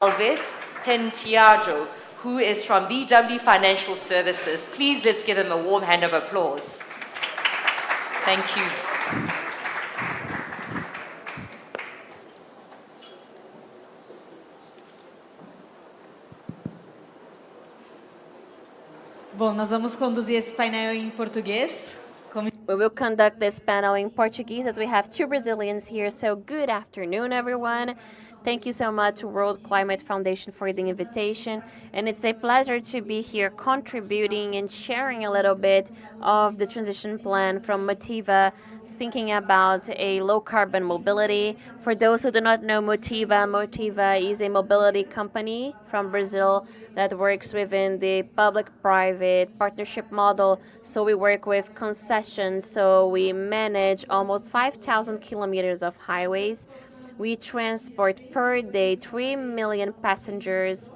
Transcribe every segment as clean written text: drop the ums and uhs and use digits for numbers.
Alves Penteado, who is from VW Financial Services. Please let's give him a warm hand of applause. Thank you. Bom, nós vamos conduzir esse painel em português. We will conduct this panel in Portuguese as we have two Brazilians here. So good afternoon, everyone. Thank you so much, World Climate Foundation, for the invitation. And it's a pleasure to be here contributing and sharing a little bit of the transition plan from Motiva, thinking about a low-carbon mobility. For those who do not know Motiva, Motiva is a mobility company from Brazil that works within the public-private partnership model. So we work with concessions. So we manage almost 5,000 kilometers of highways. We transport per day 3 million passengers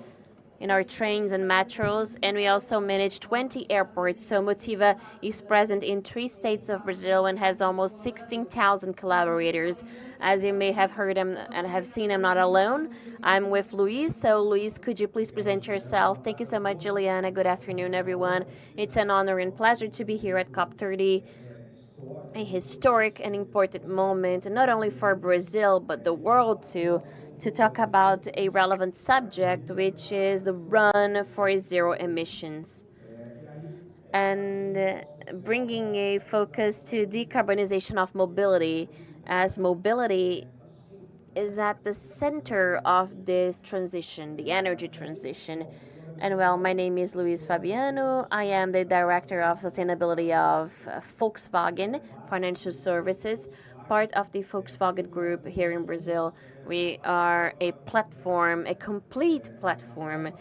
in our trains and metros, and we also manage 20 airports. So Motiva is present in 3 states of Brazil and has almost 16,000 collaborators. As you may have heard and have seen, I'm not alone. I'm with Luís. So Luís, could you please present yourself? Thank you so much, Juliana. Good afternoon, everyone. It's an honor and pleasure to be here at COP30. A historic and important moment, not only for Brazil, but the world too, to talk about a relevant subject, which is the run for zero emissions. And bringing a focus to decarbonization of mobility, as mobility is at the center of this transition, the energy transition. And well, my name is Luís Fabiano. I am the Director of Sustainability of Volkswagen Financial Services, part of the Volkswagen Group here in Brazil. We are a platform, a complete platform,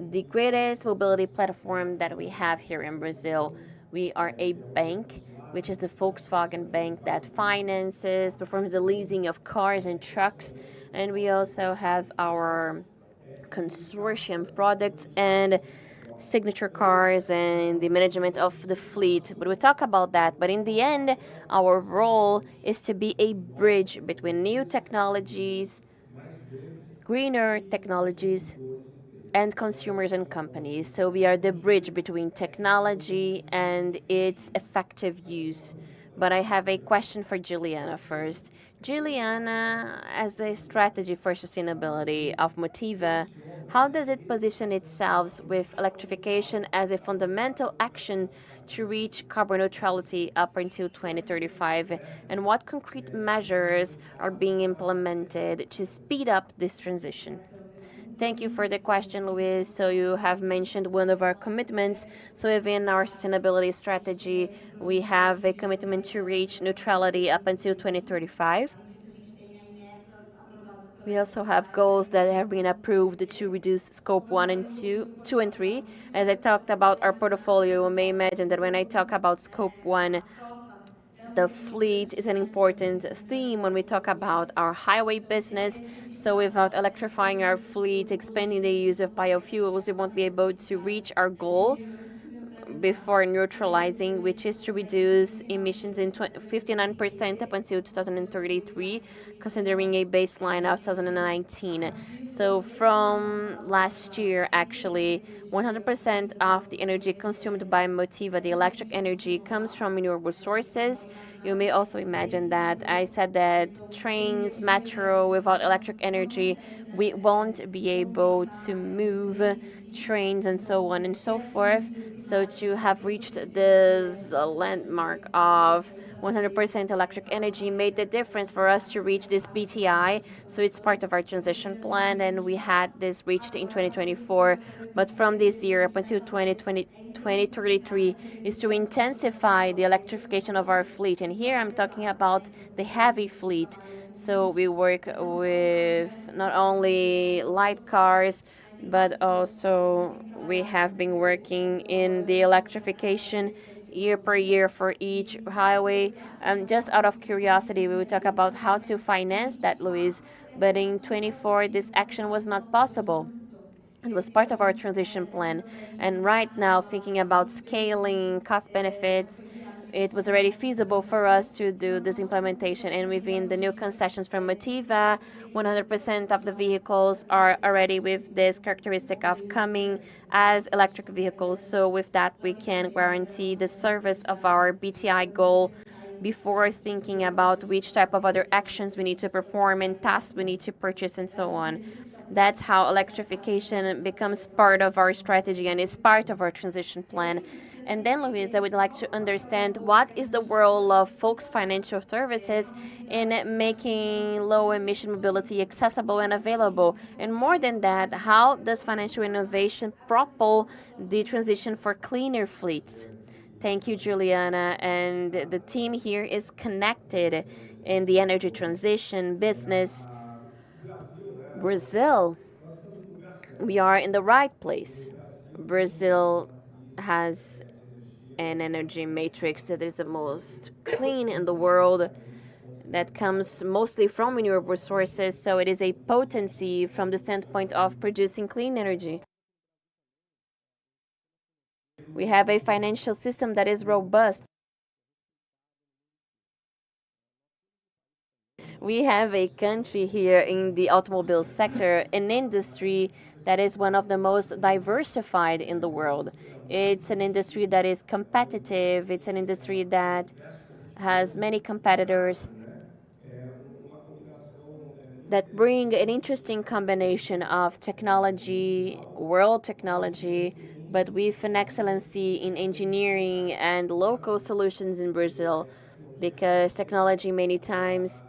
the greatest mobility platform that we have here in Brazil. We are a bank, which is the Volkswagen Bank that finances, performs the leasing of cars and trucks. And we also have our consortium products and signature cars and the management of the fleet. But we'll talk about that. But in the end, our role is to be a bridge between new technologies, greener technologies, and consumers and companies. So we are the bridge between technology and its effective use. But I have a question for Juliana first. Juliana, as a strategy for sustainability of Motiva, how does it position itself with electrification as a fundamental action to reach carbon neutrality up until 2035? And what concrete measures are being implemented to speed up this transition? Thank you for the question, Luís. So you have mentioned one of our commitments. So within our sustainability strategy, we have a commitment to reach neutrality up until 2035. We also have goals that have been approved to reduce scope 1 and 2 and 3. As I talked about our portfolio, you may imagine that when I talk about scope 1, the fleet is an important theme when we talk about our highway business. So without electrifying our fleet, expanding the use of biofuels, we won't be able to reach our goal before neutralizing, which is to reduce emissions in 59% up until 2033, considering a baseline of 2019. So from last year, actually, 100% of the energy consumed by Motiva, the electric energy, comes from renewable sources. You may also imagine that I said that trains, metro, without electric energy, we won't be able to move trains and so on and so forth. So to have reached this landmark of 100% electric energy made the difference for us to reach this BTI. So it's part of our transition plan, and we had this reached in 2024. But from this year up until 2033 is to intensify the electrification of our fleet. And here I'm talking about the heavy fleet. So we work with not only light cars, but also we have been working in the electrification year per year for each highway. Just out of curiosity, we will talk about how to finance that, Luís. But in 24, this action was not possible. It was part of our transition plan. And right now, thinking about scaling, cost benefits, it was already feasible for us to do this implementation. And within the new concessions from Motiva, 100% of the vehicles are already with this characteristic of coming as electric vehicles. So with that, we can guarantee the service of our BTI goal before thinking about which type of other actions we need to perform and tasks we need to purchase and so on. That's how electrification becomes part of our strategy and is part of our transition plan. And then, Luís, I would like to understand what is the role of Folks Financial Services in making low emission mobility accessible and available. And more than that, how does financial innovation propel the transition for cleaner fleets? Thank you, Juliana. And the team here is connected in the energy transition business. Brazil, we are in the right place. Brazil has an energy matrix that is the most clean in the world, that comes mostly from renewable sources, so it is a potency from the standpoint of producing clean energy. We have a financial system that is robust. We have a country here in the automobile sector, an industry that is one of the most diversified in the world. It's an industry that is competitive, it's an industry that has many competitors that bring an interesting combination of technology, world technology, but with an excellency in engineering and local solutions in Brazil, because technology many times,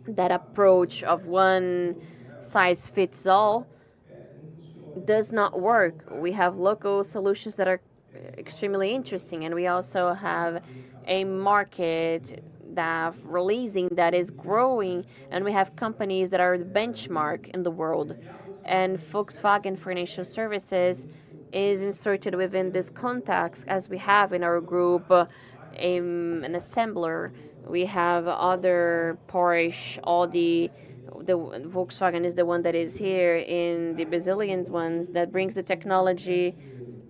that approach of one size fits all, does not work. We have local solutions that are extremely interesting, and we also have a market that releasing that is growing, and we have companies that are the benchmark in the world. And Volkswagen Financial Services is inserted within this context, as we have in our group an assembler. We have other Porsche, Audi. The Volkswagen is the one that is here in the Brazilian ones that brings the technology,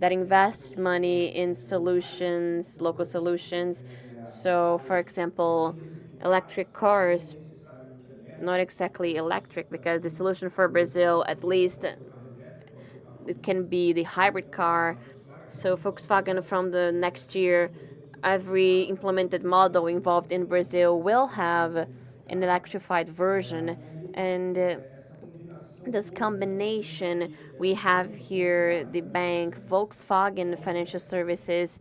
that invests money in solutions, local solutions. So, for example, electric cars, not exactly electric, because the solution for Brazil, at least, it can be the hybrid car. So, Volkswagen from the next year, every implemented model involved in Brazil will have an electrified version. And this combination, we have here the bank Volkswagen Financial Services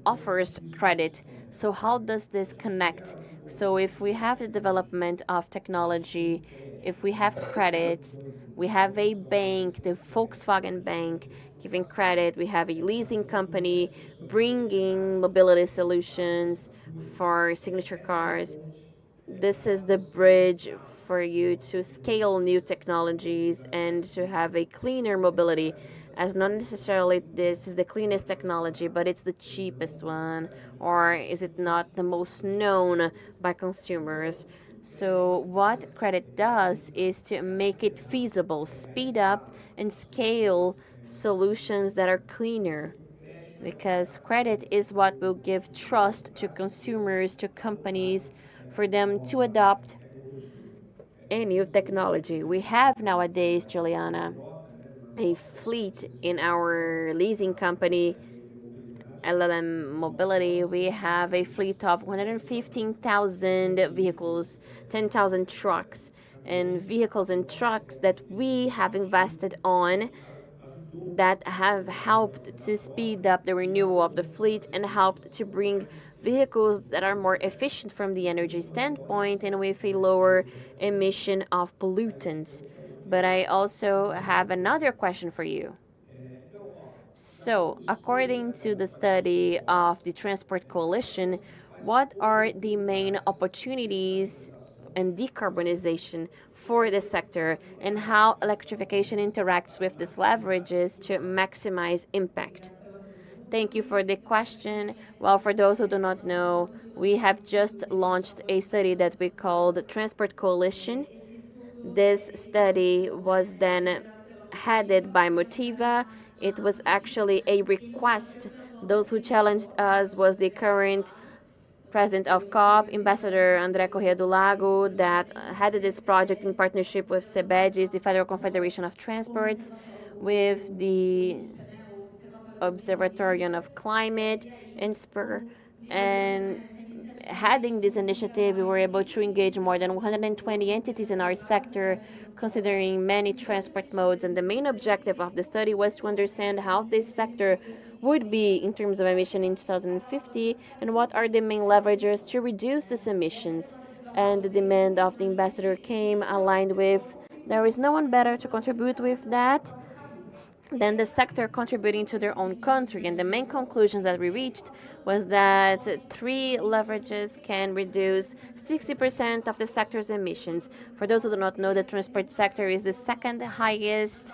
offers credit. So how does this connect? So if we have the development of technology, if we have credits, we have a bank, the Volkswagen Bank, giving credit, we have a leasing company bringing mobility solutions for signature cars. This is the bridge for you to scale new technologies and to have a cleaner mobility, as not necessarily this is the cleanest technology, but it's the cheapest one, or is it not the most known by consumers. So what credit does is to make it feasible, speed up and scale solutions that are cleaner, because credit is what will give trust to consumers, to companies, for them to adopt a new technology. We have nowadays, Juliana, a fleet in our leasing company, LLM Mobility. We have a fleet of 115,000 vehicles, 10,000 trucks, and vehicles and trucks that we have invested on, that have helped to speed up the renewal of the fleet and helped to bring vehicles that are more efficient from the energy standpoint and with a lower emission of pollutants. But I also have another question for you. So, according to the study of the Transport Coalition, what are the main opportunities and decarbonization for the sector, and how electrification interacts with these leverages to maximize impact? Thank you for the question. Well, for those who do not know, we have just launched a study that we called Transport Coalition. This study was then headed by Motiva It was actually a request. Those who challenged us was the current president of COP, Ambassador André Corrêa do Lago, that had this project in partnership with SEBEDIS, the Federal Confederation of Transports, with the Observatorium of Climate and SPUR. And heading this initiative, we were able to engage more than 120 entities in our sector, considering many transport modes. And the main objective of the study was to understand how this sector would be in terms of emission in 2050 and what are the main leverages to reduce these emissions. And the demand of the ambassador came aligned with there is no one better to contribute with that than the sector contributing to their own country. And the main conclusions that we reached was that three leverages can reduce 60% of the sector's emissions. For those who do not know, the transport sector is the second highest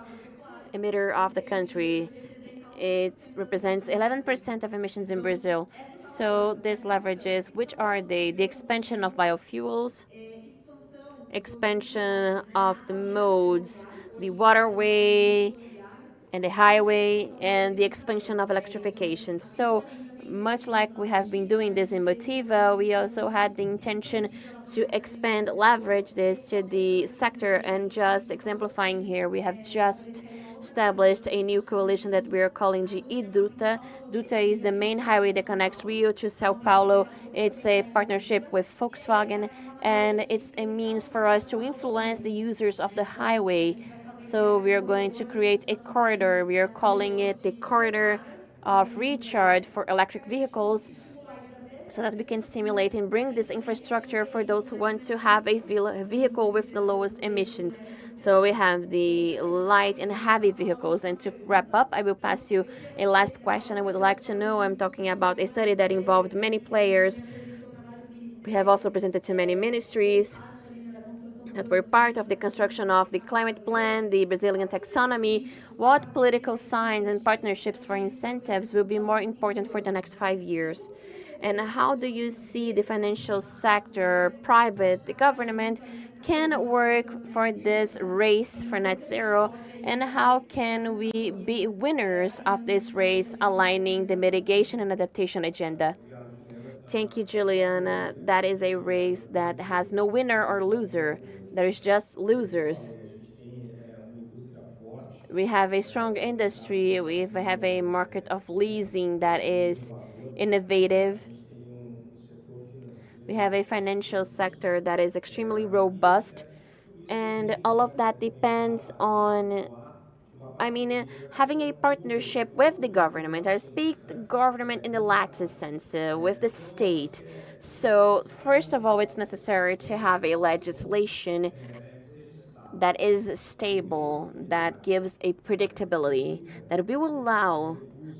emitter of the country. It represents 11% of emissions in Brazil. So these leverages, which are they? The expansion of biofuels, expansion of the modes, the waterway, and the highway, and the expansion of electrification. So much like we have been doing this in Motiva, we also had the intention to expand, leverage this to the sector. And just exemplifying here, we have just established a new coalition that we are calling GE Duta. Duta is the main highway that connects Rio to Sao Paulo. It's a partnership with Volkswagen, and it's a means for us to influence the users of the highway. So we are going to create a corridor. We are calling it the corridor of recharge for electric vehicles, so that we can stimulate and bring this infrastructure for those who want to have a vehicle with the lowest emissions. So we have the light and heavy vehicles. And to wrap up, I will pass you a last question I would like to know. I'm talking about a study that involved many players. We have also presented to many ministries that were part of the construction of the climate plan, the Brazilian taxonomy. What political signs and partnerships for incentives will be more important for the next 5 years? And how do you see the financial sector, private, the government can work for this race for net zero? And how can we be winners of this race, aligning the mitigation and adaptation agenda? Thank you, Juliana. That is a race that has no winner or loser. There's just losers. We have a strong industry. We have a market of leasing that is innovative. We have a financial sector that is extremely robust. And all of that depends on having a partnership with the government. I speak the government in the latter sense, with the state. So, first of all, it's necessary to have a legislation that is stable, that gives a predictability, that will allow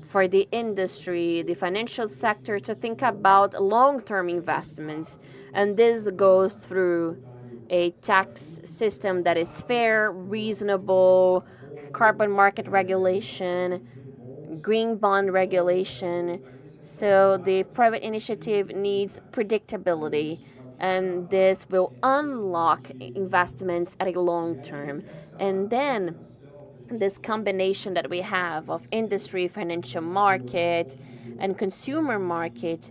for the industry, the financial sector to think about long term investments. And this goes through a tax system that is fair, reasonable, carbon market regulation, green bond regulation. So the private initiative needs predictability, and this will unlock investments at a long term. And then this combination that we have of industry, financial market, and consumer market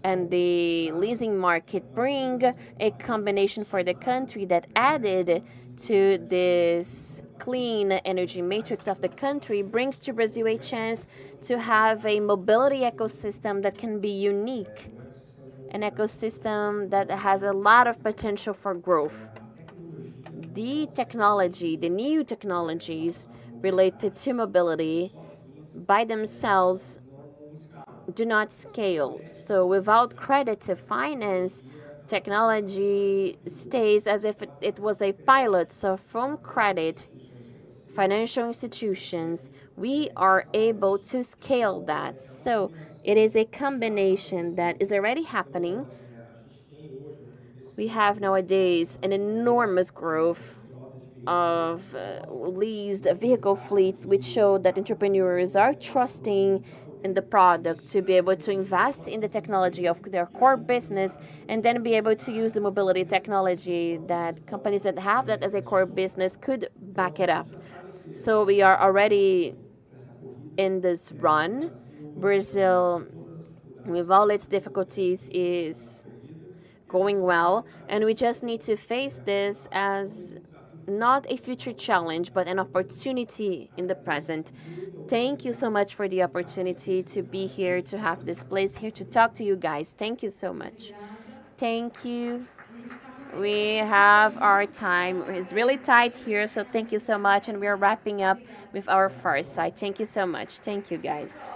and the leasing market bring a combination for the country that added to this clean energy matrix of the country brings to Brazil a chance to have a mobility ecosystem that can be unique, an ecosystem that has a lot of potential for growth. The technology, the new technologies related to mobility by themselves do not scale. So without credit to finance, technology stays as if it was a pilot. So from credit, financial institutions, we are able to scale that. So it is a combination that is already happening. We have nowadays an enormous growth of leased vehicle fleets, which show that entrepreneurs are trusting in the product to be able to invest in the technology of their core business and then be able to use the mobility technology that companies that have that as a core business could back it up. So we are already in this run. Brazil, with all its difficulties, is going well, and we just need to face this as not a future challenge, but an opportunity in the present. Thank you so much for the opportunity to be here, to have this place here, to talk to you guys. Thank you so much. Thank you. We have our time is really tight here, so thank you so much, and we are wrapping up with our Fireside. Thank you so much. Thank you, guys.